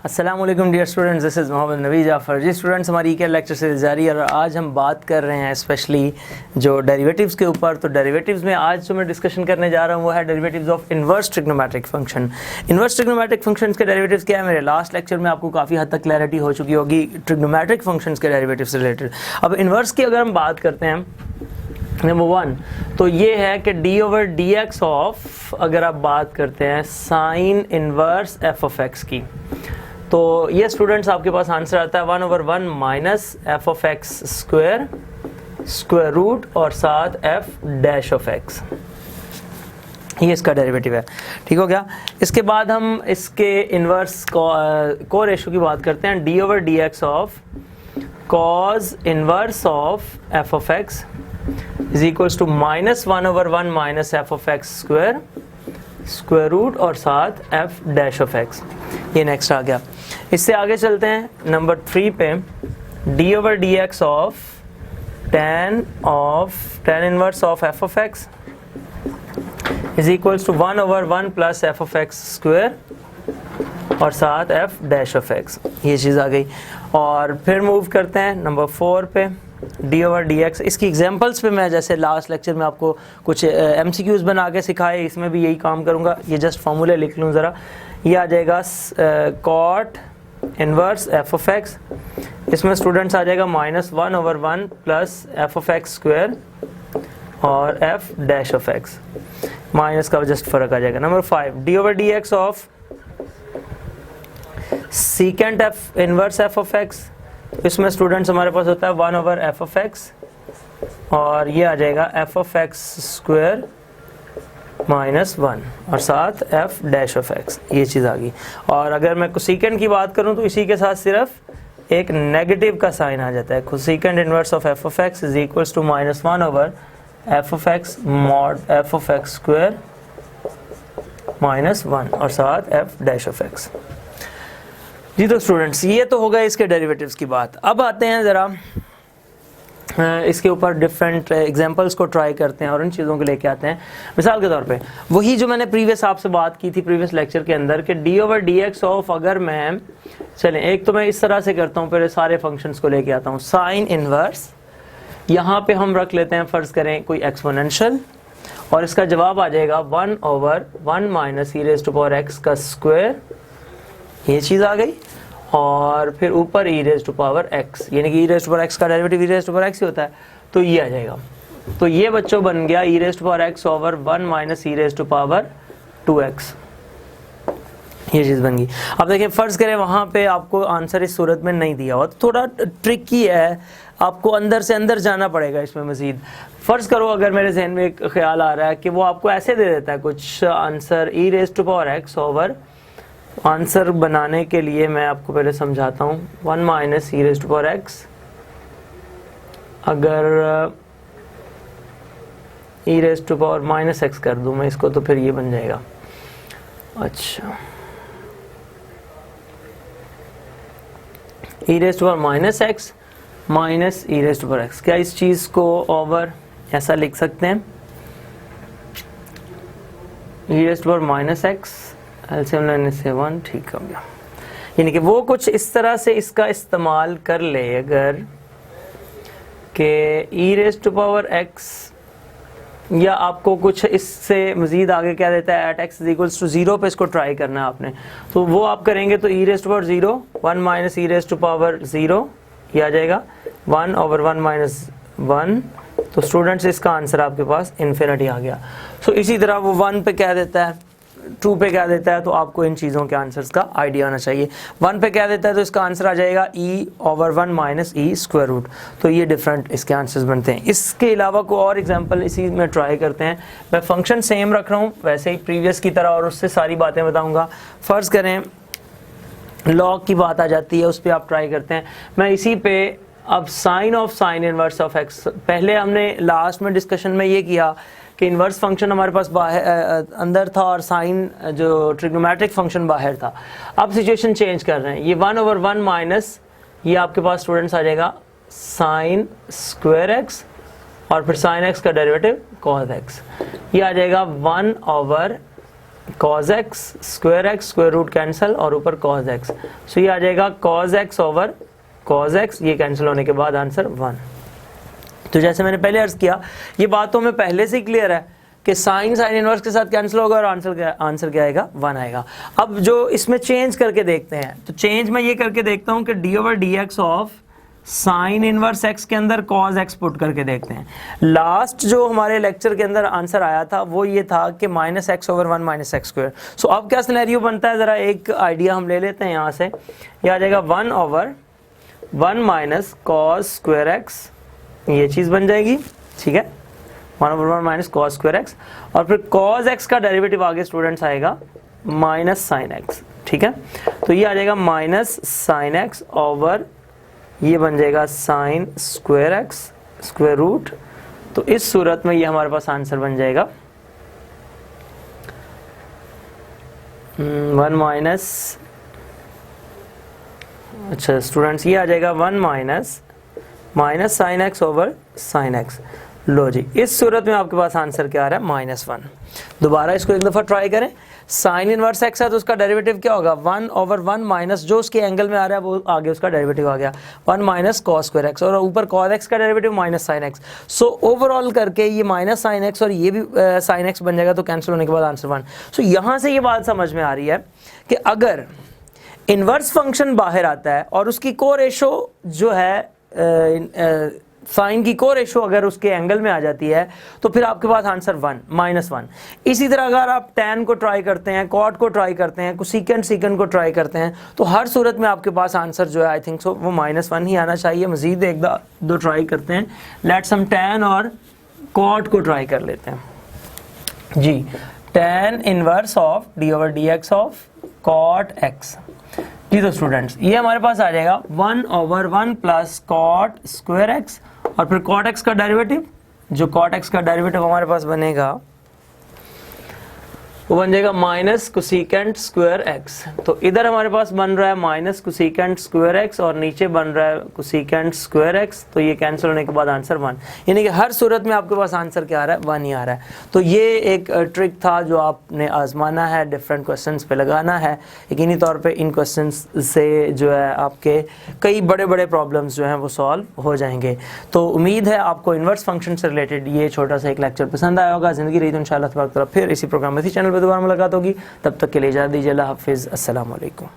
अस्सलाम वालेकुम dear students, this is M.Naveed Jafar। जी स्टूडेंट्स, हमारी ECAT लेक्चर सीरीज़ जारी है और आज हम बात कर रहे हैं स्पेशली जो डेरिवेटिव्स के ऊपर। तो डेरिवेटिव्स में आज जो मैं डिस्कशन करने जा रहा हूँ वो है derivatives of inverse trigonometric function. Inverse trigonometric functions के डेरिवेटिव्स क्या है, मेरे लास्ट लेक्चर में आपको काफ़ी हद तक क्लैरिटी हो चुकी होगी ट्रिग्नोमेट्रिक फंक्शंस के डेरिवेटिव्स से रिलेटेड। अब इन्वर्स की अगर हम बात करते हैं नंबर 1, तो ये है कि d/dx ऑफ, अगर आप बात करते हैं sine inverse f of x की, तो ये स्टूडेंट्स आपके पास आंसर आता है 1/1 minus f of x square square root और साथ f डैश ऑफ x, ये इसका डेरिवेटिव है। ठीक हो गया। इसके बाद हम इसके इनवर्स को रेशो की बात करते हैं, d/dx of cos inverse of f of x is equals to -1/1 minus f of x square square root और साथ f डैश ऑफ x। ये नेक्स्ट आ गया। इससे आगे चलते हैं नंबर 3 पे, d/dx of tan inverse of f of x is equals to 1/1 plus f of x square और साथ f डैश ऑफ x। ये चीज़ आ गई। और फिर मूव करते हैं नंबर 4 पे, d/dx। इसकी एग्जांपल्स पे मैं जैसे लास्ट लेक्चर में आपको कुछ MCQs बना के सिखाए, इसमें भी यही काम करूँगा। ये जस्ट फार्मूला लिख लूँ ज़रा। ये आ जाएगा cot inverse f of x, इसमें स्टूडेंट्स आ जाएगा -1/1 plus f of x square और f dash of x, minus का जस्ट फ़र्क आ जाएगा। Number 5, d/dx of secant f inverse f of x, इसमें स्टूडेंट्स हमारे पास होता है 1/f ऑफ x और ये आ जाएगा f ऑफ x स्क्वायर -1 और साथ f डैश ऑफ x। ये चीज़ आ गई। और अगर मैं कोसेकेंट की बात करूं तो इसी के साथ सिर्फ एक नेगेटिव का साइन आ जाता है। Cosecant inverse of f of x is equals to -1/f of x mod f of x square -1 और साथ f डैश ऑफ x। जी तो स्टूडेंट्स, ये तो हो गया इसके डेरिवेटिव्स की बात। अब आते हैं ज़रा इसके ऊपर डिफरेंट एग्जांपल्स को ट्राई करते हैं और इन चीज़ों को लेके आते हैं। मिसाल के तौर पे वही जो मैंने प्रीवियस आपसे बात की थी प्रीवियस लेक्चर के अंदर कि d/dx ऑफ, अगर मैं चलें एक तो मैं इस तरह से करता हूँ, पहले सारे फंक्शंस को लेके आता हूँ। साइन इनवर्स, यहाँ पे हम रख लेते हैं, फ़र्ज़ करें कोई एक्सपोनेंशियल, और इसका जवाब आ जाएगा 1/1 माइनस e⁻x का स्क्वायर, ये चीज़ आ गई। और फिर ऊपर e⁻x, यानी कि e⁻x का डेरिवेटिव e⁻x ही होता है, तो ये आ जाएगा। तो ये बच्चों बन गया e⁻x ओवर 1 माइनस e⁻2x, ये चीज़ बन गई। अब देखिए, फ़र्ज़ करें वहाँ पे आपको आंसर इस सूरत में नहीं दिया हुआ, तो थोड़ा ट्रिकी है, आपको अंदर से अंदर जाना पड़ेगा इसमें मज़ीद। फ़र्ज़ करो अगर मेरे जहन में एक ख्याल आ रहा है कि वो आपको ऐसे दे देता है कुछ आंसर e⁻x ओवर, आंसर बनाने के लिए मैं आपको पहले समझाता हूँ, 1 माइनस e⁻x, अगर e⁻−x कर दूँ मैं इसको तो फिर ये बन जाएगा। अच्छा, e⁻−x माइनस e⁻x, क्या इस चीज़ को ओवर ऐसा लिख सकते हैं, e⁻−x एलसीएम लेने से 1, ठीक हो गया। यानी कि वो कुछ इस तरह से इसका इस्तेमाल कर ले अगर कि e⁻x, या आपको कुछ इससे मज़ीद आगे क्या देता है, एट x इक्वल्स टू 0 पे इसको ट्राई करना है आपने, तो वो आप करेंगे तो e⁻0 1 माइनस e⁻0 ये आ जाएगा 1/1 माइनस 1। तो स्टूडेंट्स इसका आंसर आपके पास इन्फिनिटी आ गया। सो इसी तरह वो 1 पे क्या देता है, 2 पे क्या देता है, तो आपको इन चीज़ों के आंसर्स का आइडिया होना चाहिए। 1 पे क्या देता है तो इसका आंसर आ जाएगा e/1 minus e square root. तो ये डिफरेंट इसके आंसर्स बनते हैं। इसके अलावा कोई और एग्जांपल इसी में ट्राई करते हैं। मैं फंक्शन सेम रख रहा हूँ वैसे ही प्रीवियस की तरह, और उससे सारी बातें बताऊँगा। फ़र्ज़ करें लॉग की बात आ जाती है, उस पर आप ट्राई करते हैं। मैं इसी पे अब sine of sine inverse of x, पहले हमने लास्ट में डिस्कशन में ये किया कि इन्वर्स फंक्शन हमारे पास बाहर अंदर था और साइन जो ट्रिग्नोमेट्रिक फंक्शन बाहर था। अब सिचुएशन चेंज कर रहे हैं, ये 1/1 माइनस, ये आपके पास स्टूडेंट्स आ जाएगा साइन स्क्वायर x और फिर साइन x का डेरिवेटिव cos x, ये आ जाएगा 1/2 cos x, square x, square root cancel और ऊपर cos x, सो ये आ जाएगा cos x over cos x, ये कैंसिल होने के बाद आंसर 1। तो जैसे मैंने पहले अर्ज किया, ये बात तो हमें पहले से ही क्लियर है कि साइन इनवर्स के साथ कैंसिल होगा और आंसर क्या आएगा, 1 आएगा। अब जो इसमें चेंज करके देखते हैं, तो चेंज मैं ये करके देखता हूँ कि D over D x of sine inverse x के अंदर कॉज एक्स पुट करके देखते हैं। लास्ट जो हमारे लेक्चर के अंदर आंसर आया था वो ये था कि minus x over 1 minus x square. So अब क्या सिनेरियो बनता है, ज़रा एक आइडिया हम ले लेते हैं यहाँ से। ये आ जाएगा 1 over 1 minus cos square x, ये चीज़ बन जाएगी, ठीक है, 1 over 1 minus cos square x, और फिर कॉस एक्स का डेरिवेटिव आगे स्टूडेंट्स आएगा माइनस साइन एक्स, ठीक है। तो ये आ जाएगा माइनस साइन एक्स ओवर, ये बन जाएगा sine square x square root. तो इस सूरत में ये हमारे पास आंसर बन जाएगा 1 माइनस, अच्छा स्टूडेंट्स, ये आ जाएगा 1 minus minus sine x over sine x. लो जी, इस सूरत में आपके पास आंसर क्या आ रहा है, -1। दोबारा इसको एक दफ़ा ट्राई करें। साइन इनवर्स एक्स है तो उसका डेरिवेटिव क्या होगा, 1 ओवर 1 माइनस जो उसके एंगल में आ रहा है वो आगे उसका डेरिवेटिव आ गया 1 माइनस कॉस स्क्वायर एक्स, और ऊपर कॉस एक्स का derivative minus sine x. So overall करके ये माइनस साइन एक्स और ये भी साइन एक्स बन जाएगा, तो कैंसिल होने के बाद आंसर 1। सो यहाँ से ये बात समझ में आ रही है कि अगर इनवर्स फंक्शन बाहर आता है और उसकी को रेशो जो है साइन की को रेशो अगर उसके एंगल में आ जाती है तो फिर आपके पास आंसर -1। इसी तरह अगर आप tan को ट्राई करते हैं, cot को ट्राई करते हैं, कोसेकेंट सीकेंट को ट्राई करते हैं, तो हर सूरत में आपके पास आंसर जो है आई थिंक सो वो -1 ही आना चाहिए। मजीद एक दो ट्राई करते हैं, लेट्स हम tan और cot को ट्राई कर लेते हैं जी। tan inverse of D over D x of cot x जी। तो स्टूडेंट्स ये हमारे पास आ जाएगा 1 over 1 plus cot square x, और फिर cot x का डेरिवेटिव, जो cot x का डेरिवेटिव हमारे पास बनेगा वो बन जाएगा माइनस कोसेकेंट स्क्वायर एक्स। तो इधर हमारे पास बन रहा है माइनस कोसेकेंट स्क्वायर एक्स और नीचे बन रहा है कोसेकेंट स्क्वायर एक्स, तो ये कैंसिल होने के बाद आंसर 1। यानी कि हर सूरत में आपके पास आंसर क्या आ रहा है, 1 ही आ रहा है। तो ये एक ट्रिक था जो आपने आजमाना है, डिफरेंट क्वेश्चंस पे लगाना है। यकीनी तौर पे इन क्वेश्चंस से जो है आपके कई बड़े बड़े प्रॉब्लम्स जो हैं वो सॉल्व हो जाएंगे। तो उम्मीद है आपको इन्वर्स फंक्शन से रिलेटेड ये छोटा सा एक लेक्चर पसंद आया होगा। ज़िंदगी रही तो इंशाअल्लाह तबारक तआला फिर इसी प्रोग्राम में इसी चैनल पर दोबारा मुलाकात होगी। तब तक के लिए इजाज़त दीजिए। अल्लाह हाफिज़, अस्सलाम वालेकुम।